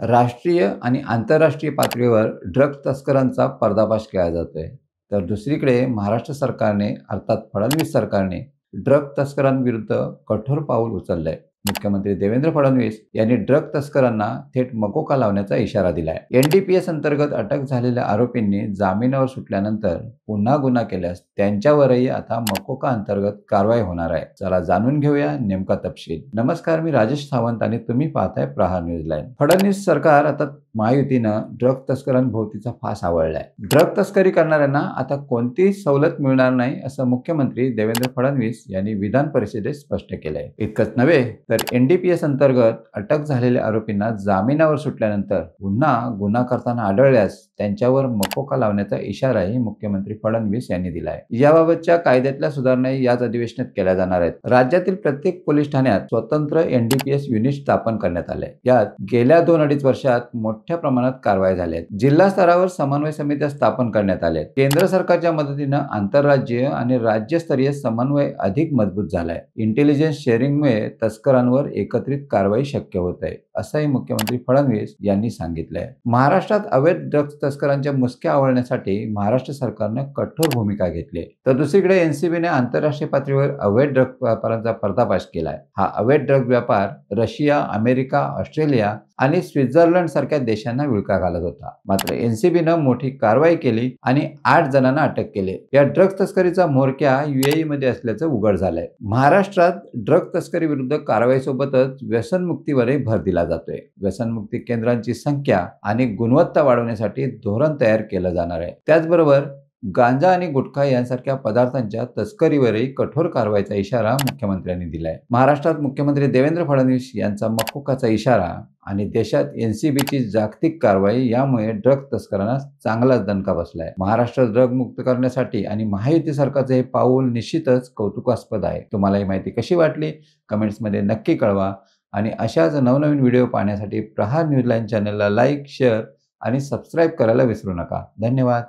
राष्ट्रीय आणि आंतरराष्ट्रीय पातळीवर ड्रग्ज तस्करांचा पर्दाफाश केला जातोय। तर दुसरीकडे महाराष्ट्र सरकारने अर्थात फडणवीस सरकारने ड्रग तस्करांविरुद्ध कठोर पाऊल उचललंय। मुख्यमंत्री देवेंद्र फडणवीस यांनी ड्रग तस्करांना थेट मकोका लावण्याचा इशारा दिलाय। एनडीपीएस अंतर्गत अटक झालेल्या आरोपींनी जामिनावर सुटल्यानंतर पुन्हा गुन्हा केल्यास त्यांच्यावरही आता मकोका अंतर्गत कारवाई होणार आहे। चला जाणून घेऊया नेमका तपशील। नमस्कार, मी राजेश सावंत आणि तुम्ही पाहताय प्रहार न्यूज लाईव्ह। फडणवीस सरकार आता महायुतीनं ड्रग तस्करांभोवतीचा फास आवळलाय। ड्रग तस्करी करणाऱ्यांना आता कोणतीही सवलत मिळणार नाही असं मुख्यमंत्री देवेंद्र फडणवीस यांनी विधान परिषदेत स्पष्ट केलंय। इतकंच नव्हे तर एनडीपीएस अंतर्गत अटक झालेल्या आरोपींना जामिनावर सुटल्यानंतर पुन्हा गुन्हा करताना आढळल्यास त्यांच्यावर मकोका लावण्याचा इशाराही मुख्यमंत्री फडणवीस यांनी दिलाय। याबाबतच्या कायद्यातल्या सुधारणा याच अधिवेशनात केल्या जाणार आहेत। राज्यातील प्रत्येक पोलीस ठाण्यात स्वतंत्र एनडीपीएस युनिट स्थापन करण्यात आले। यात गेल्या 2-2.5 वर्षात मोठ्या प्रमाणात कारवाई झाली आहे। जिल्हा स्तरावर समन्वय समित्या स्थापन करण्यात आल्या। केंद्र सरकारच्या मदतीने आंतरराज्यीय आणि राज्यस्तरीय समन्वय अधिक मजबूत झालाय। इंटेलिजन्स शेअरिंगमुळे तस्करांवर एकत्रित कारवाई शक्य होत आहे, असंही मुख्यमंत्री फडणवीस यांनी सांगितलंय। महाराष्ट्रात अवैध ड्रग्ज तस्करांच्या मुसक्या आवळण्यासाठी महाराष्ट्र सरकारनं कठोर भूमिका घेतली आहे। तर दुसरीकडे एनसीबीने आंतरराष्ट्रीय पातळीवर अवैध ड्रग्ज व्यापाराचा पर्दाफाश केलाय। हा अवैध ड्रग्ज व्यापार रशिया, अमेरिका, ऑस्ट्रेलिया आणि स्वित्झर्लंड सारख्या देशांना विळखा घालत होता। मात्र एनसीबीनं मोठी कारवाई केली आणि 8 जणांना अटक केली। या ड्रग्ज तस्करीचा म्होरक्या यूएई मध्ये असल्याचं उघड झालंय। महाराष्ट्रात ड्रग्ज तस्करी विरुद्ध कारवाईसोबतच व्यसनमुक्तीवरही भर दिला जातोय। व्यसनमुक्ती केंद्रांची संख्या आणि गुणवत्ता वाढवण्यासाठी धोरण तयार केलं जाणार आहे। त्याचबरोबर गांजा आणि गुटखा यांसारख्या पदार्थांच्या तस्करीवरही कठोर कारवाईचा इशारा मुख्यमंत्र्यांनी दिलाय। महाराष्ट्रात मुख्यमंत्री देवेंद्र फडणवीस यांचा मकोकाचा इशारा आणि देशात एनसीबीची जागतिक कारवाई यामुळे ड्रग तस्करांना चांगलाच दणका बसलाय। महाराष्ट्र ड्रग मुक्त करण्यासाठी आणि महायुती सरकारचे हे पाऊल निश्चितच कौतुकास्पद आहे। तुम्हाला ही माहिती कशी वाटली कमेंट्समध्ये नक्की कळवा आणि अशाच नवनवीन व्हिडिओ पाहण्यासाठी प्रहार न्यूज लाईव्ह चॅनलला लाईक, शेअर आणि सबस्क्राईब करायला विसरू नका। धन्यवाद।